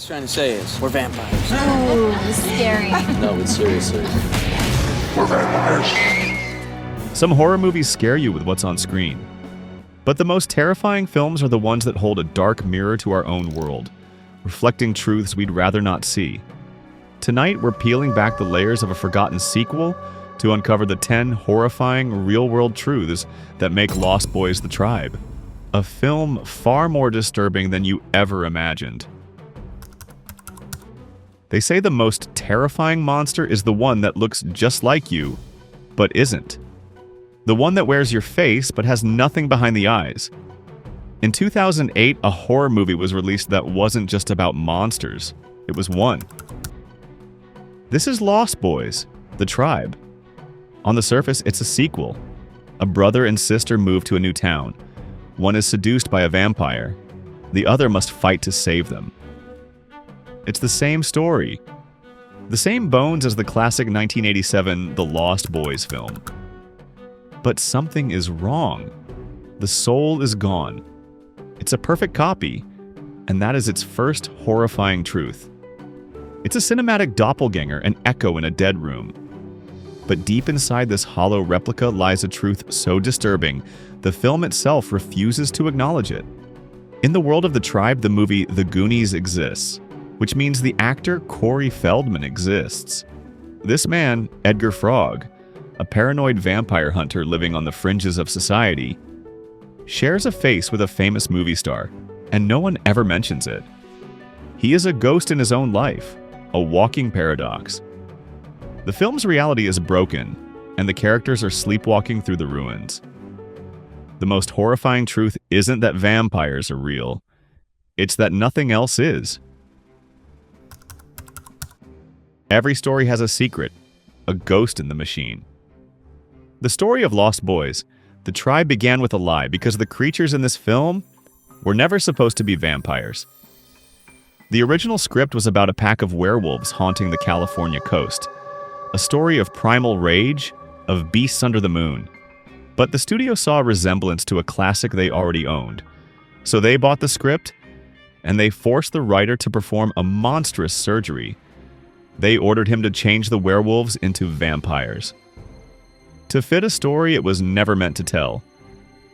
he's trying to say is, we're vampires. Ooh, scary. No, but seriously. We're vampires. Some horror movies scare you with what's on screen. But the most terrifying films are the ones that hold a dark mirror to our own world, reflecting truths we'd rather not see. Tonight, we're peeling back the layers of a forgotten sequel to uncover the 10 horrifying, real-world truths that make Lost Boys the Tribe. A film far more disturbing than you ever imagined. They say the most terrifying monster is the one that looks just like you, but isn't. The one that wears your face but has nothing behind the eyes. In 2008, a horror movie was released that wasn't just about monsters. It was one. This is Lost Boys, the Tribe. On the surface, it's a sequel. A brother and sister move to a new town. One is seduced by a vampire. The other must fight to save them. It's the same story. The same bones as the classic 1987 The Lost Boys film. But something is wrong. The soul is gone. It's a perfect copy, and that is its first horrifying truth. It's a cinematic doppelganger, an echo in a dead room. But deep inside this hollow replica lies a truth so disturbing, the film itself refuses to acknowledge it. In the world of the Tribe, the movie The Goonies exists, which means the actor Corey Feldman exists. This man, Edgar Frog, a paranoid vampire hunter living on the fringes of society, shares a face with a famous movie star, and no one ever mentions it. He is a ghost in his own life, a walking paradox. The film's reality is broken, and the characters are sleepwalking through the ruins. The most horrifying truth isn't that vampires are real, it's that nothing else is. Every story has a secret, a ghost in the machine. The story of Lost Boys, the Tribe began with a lie because the creatures in this film were never supposed to be vampires. The original script was about a pack of werewolves haunting the California coast. A story of primal rage, of beasts under the moon. But the studio saw a resemblance to a classic they already owned. So they bought the script, and they forced the writer to perform a monstrous surgery. They ordered him to change the werewolves into vampires. To fit a story it was never meant to tell.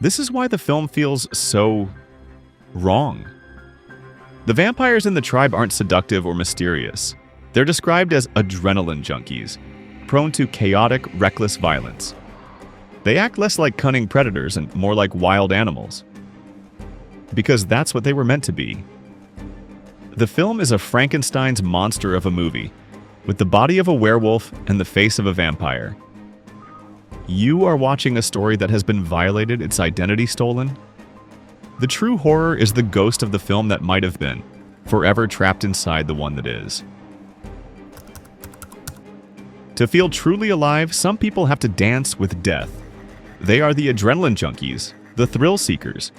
This is why the film feels so wrong. The vampires in the Tribe aren't seductive or mysterious. They're described as adrenaline junkies, prone to chaotic, reckless violence. They act less like cunning predators and more like wild animals. Because that's what they were meant to be. The film is a Frankenstein's monster of a movie, with the body of a werewolf and the face of a vampire. You are watching a story that has been violated, its identity stolen. The true horror is the ghost of the film that might have been, forever trapped inside the one that is. To feel truly alive, some people have to dance with death. They are the adrenaline junkies, the thrill seekers.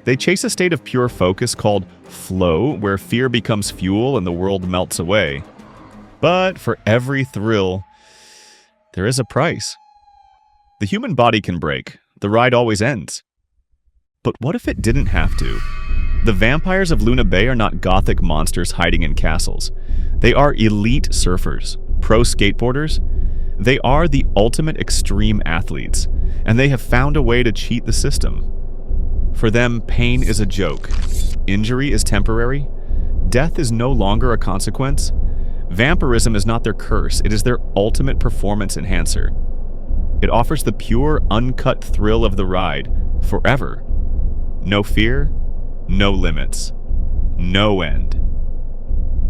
They chase a state of pure focus called flow, where fear becomes fuel and the world melts away. But for every thrill, there is a price. The human body can break. The ride always ends. But what if it didn't have to? The vampires of Luna Bay are not gothic monsters hiding in castles. They are elite surfers, pro skateboarders. They are the ultimate extreme athletes, and they have found a way to cheat the system. For them, pain is a joke. Injury is temporary. Death is no longer a consequence. Vampirism is not their curse, it is their ultimate performance enhancer. It offers the pure, uncut thrill of the ride, forever. No fear, no limits, no end.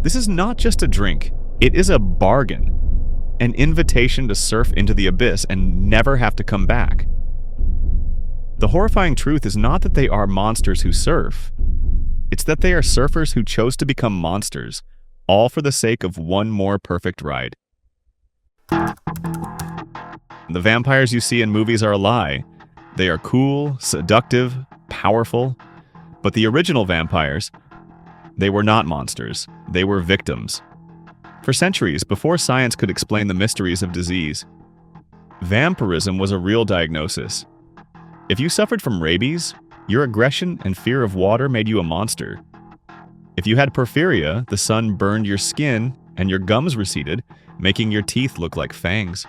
This is not just a drink, it is a bargain. An invitation to surf into the abyss and never have to come back. The horrifying truth is not that they are monsters who surf. It's that they are surfers who chose to become monsters, all for the sake of one more perfect ride. The vampires you see in movies are a lie. They are cool, seductive, powerful. But the original vampires, they were not monsters. They were victims. For centuries, before science could explain the mysteries of disease, vampirism was a real diagnosis. If you suffered from rabies, your aggression and fear of water made you a monster. If you had porphyria, the sun burned your skin and your gums receded, making your teeth look like fangs.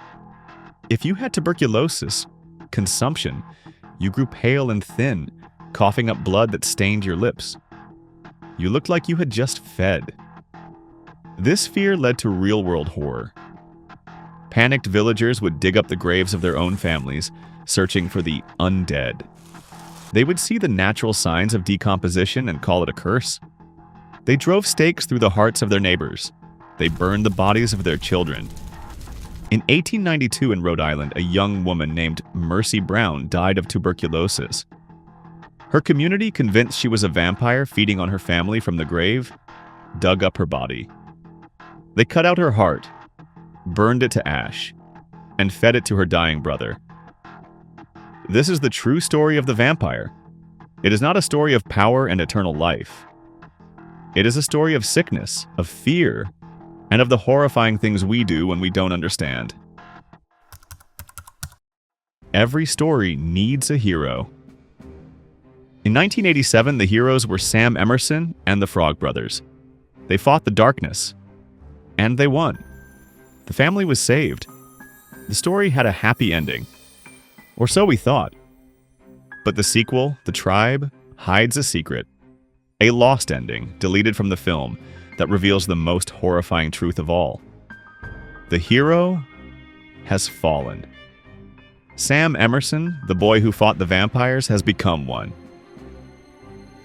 If you had tuberculosis, consumption, you grew pale and thin, coughing up blood that stained your lips. You looked like you had just fed. This fear led to real-world horror. Panicked villagers would dig up the graves of their own families, searching for the undead. They would see the natural signs of decomposition and call it a curse. They drove stakes through the hearts of their neighbors. They burned the bodies of their children. In 1892 in Rhode Island, a young woman named Mercy Brown died of tuberculosis. Her community, convinced she was a vampire feeding on her family from the grave, dug up her body. They cut out her heart, burned it to ash, and fed it to her dying brother. This is the true story of the vampire. It is not a story of power and eternal life. It is a story of sickness, of fear, and of the horrifying things we do when we don't understand. Every story needs a hero. In 1987, the heroes were Sam Emerson and the Frog Brothers. They fought the darkness, and they won. The family was saved. The story had a happy ending. Or so we thought. But the sequel, The Tribe, hides a secret. A lost ending, deleted from the film, that reveals the most horrifying truth of all. The hero has fallen. Sam Emerson, the boy who fought the vampires, has become one.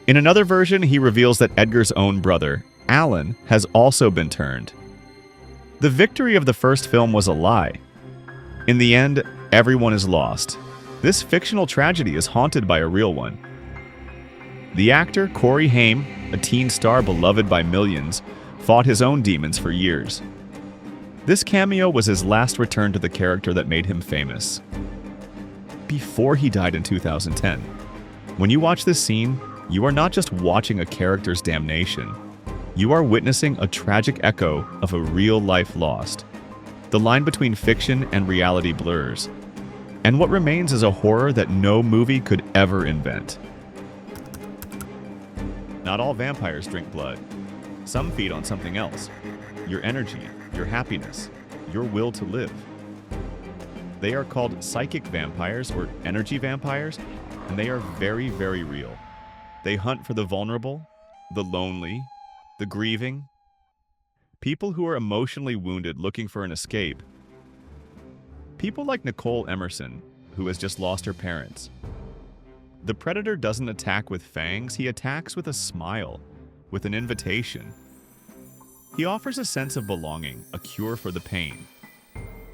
In another version, he reveals that Edgar's own brother, Alan, has also been turned. The victory of the first film was a lie. In the end, everyone is lost. This fictional tragedy is haunted by a real one. The actor Corey Haim, a teen star beloved by millions, fought his own demons for years. This cameo was his last return to the character that made him famous. Before he died in 2010. When you watch this scene, you are not just watching a character's damnation. You are witnessing a tragic echo of a real life lost. The line between fiction and reality blurs. And what remains is a horror that no movie could ever invent. Not all vampires drink blood. Some feed on something else. Your energy, your happiness, your will to live. They are called psychic vampires or energy vampires, and they are very, very real. They hunt for the vulnerable, the lonely, the grieving, people who are emotionally wounded looking for an escape. People like Nicole Emerson, who has just lost her parents. The predator doesn't attack with fangs, he attacks with a smile, with an invitation. He offers a sense of belonging, a cure for the pain.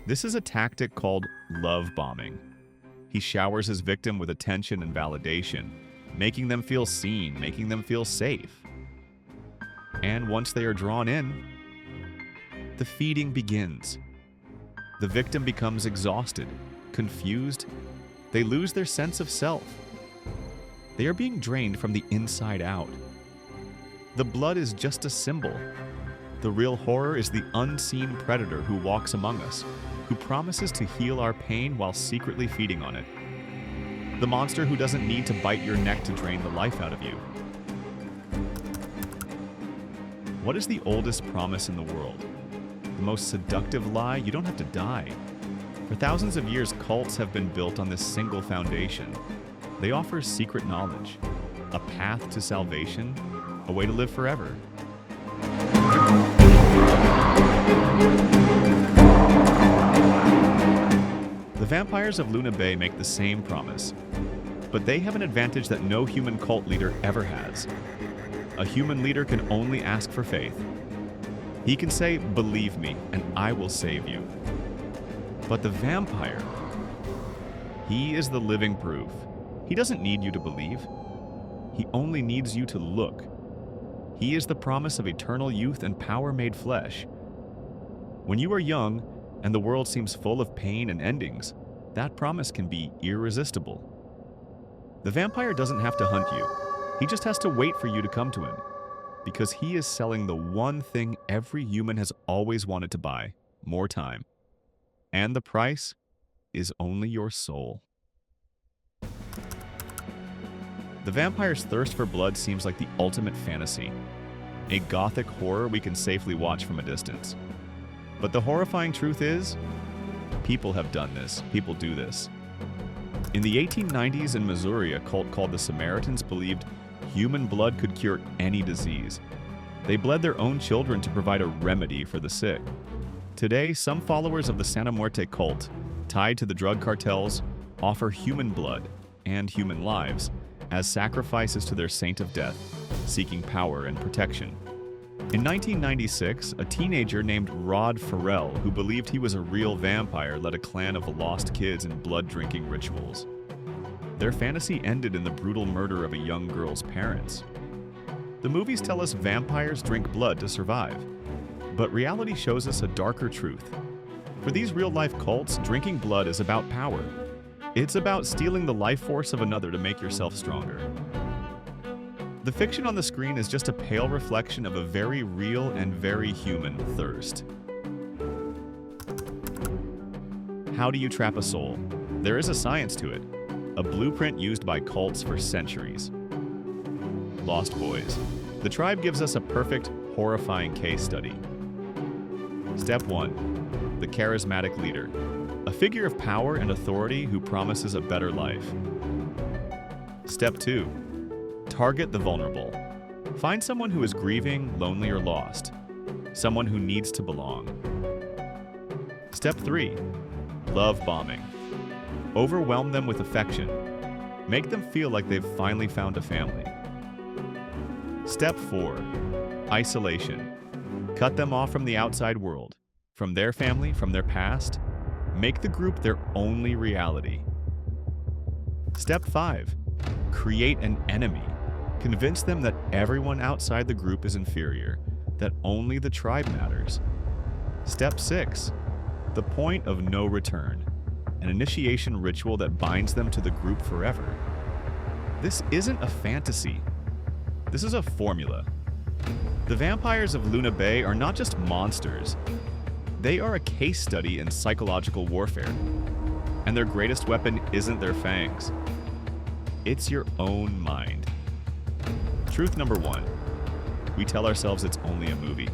This is a tactic called love bombing. He showers his victim with attention and validation, making them feel seen, making them feel safe. And once they are drawn in, the feeding begins. The victim becomes exhausted, confused. They lose their sense of self. They are being drained from the inside out. The blood is just a symbol. The real horror is the unseen predator who walks among us, who promises to heal our pain while secretly feeding on it. The monster who doesn't need to bite your neck to drain the life out of you. What is the oldest promise in the world? The most seductive lie? You don't have to die. For thousands of years, cults have been built on this single foundation. They offer secret knowledge, a path to salvation, a way to live forever. The vampires of Luna Bay make the same promise, but they have an advantage that no human cult leader ever has. A human leader can only ask for faith. He can say, "Believe me, and I will save you." But the vampire, he is the living proof. He doesn't need you to believe. He only needs you to look. He is the promise of eternal youth and power made flesh. When you are young and the world seems full of pain and endings, that promise can be irresistible. The vampire doesn't have to hunt you. He just has to wait for you to come to him, because he is selling the one thing every human has always wanted to buy: more time. And the price is only your soul. The vampire's thirst for blood seems like the ultimate fantasy. a gothic horror we can safely watch from a distance. But the horrifying truth is, people have done this. People do this. In the 1890s in Missouri, a cult called the Samaritans believed human blood could cure any disease. They bled their own children to provide a remedy for the sick. Today, some followers of the Santa Muerte cult, tied to the drug cartels, offer human blood and human lives as sacrifices to their saint of death, seeking power and protection. In 1996, a teenager named Rod Farrell, who believed he was a real vampire, led a clan of lost kids in blood-drinking rituals. Their fantasy ended in the brutal murder of a young girl's parents. The movies tell us vampires drink blood to survive, but reality shows us a darker truth. For these real-life cults, drinking blood is about power. It's about stealing the life force of another to make yourself stronger. The fiction on the screen is just a pale reflection of a very real and very human thirst. How do you trap a soul? There is a science to it, a blueprint used by cults for centuries. Lost Boys. The tribe gives us a perfect, horrifying case study. Step 1. The charismatic leader. A figure of power and authority who promises a better life. Step 2. Target the vulnerable. Find someone who is grieving, lonely, or lost. Someone who needs to belong. Step 3. Love bombing. Overwhelm them with affection. Make them feel like they've finally found a family. Step 4. Isolation. Cut them off from the outside world, from their family, from their past. Make the group their only reality. Step 5. Create an enemy. Convince them that everyone outside the group is inferior, that only the tribe matters. Step 6. The point of no return. An initiation ritual that binds them to the group forever. This isn't a fantasy. This is a formula. The vampires of Luna Bay are not just monsters. They are a case study in psychological warfare. And their greatest weapon isn't their fangs. It's your own mind. Truth number 1. We tell ourselves it's only a movie.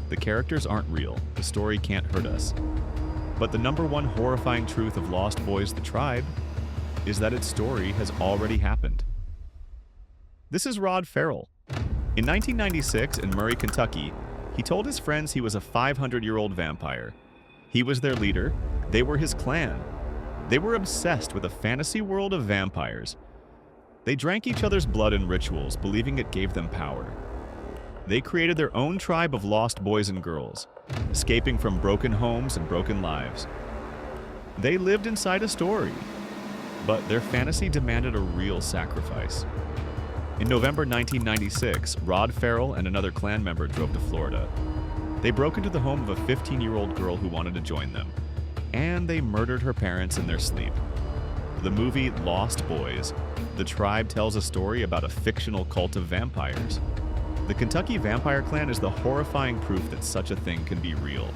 The characters aren't real. The story can't hurt us. But the number 1 horrifying truth of Lost Boys: The Tribe is that its story has already happened. This is Rod Farrell. In 1996, in Murray, Kentucky, he told his friends he was a 500-year-old vampire. He was their leader. They were his clan. They were obsessed with a fantasy world of vampires. They drank each other's blood in rituals, believing it gave them power. They created their own tribe of lost boys and girls, escaping from broken homes and broken lives. They lived inside a story, but their fantasy demanded a real sacrifice. In November 1996, Rod Farrell and another clan member drove to Florida. They broke into the home of a 15-year-old girl who wanted to join them, and they murdered her parents in their sleep. The movie Lost Boys: The Tribe tells a story about a fictional cult of vampires. The Kentucky Vampire Clan is the horrifying proof that such a thing can be real.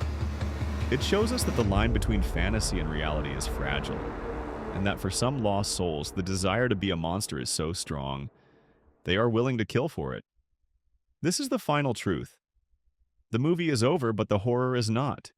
It shows us that the line between fantasy and reality is fragile, and that for some lost souls, the desire to be a monster is so strong, they are willing to kill for it. This is the final truth. The movie is over, but the horror is not.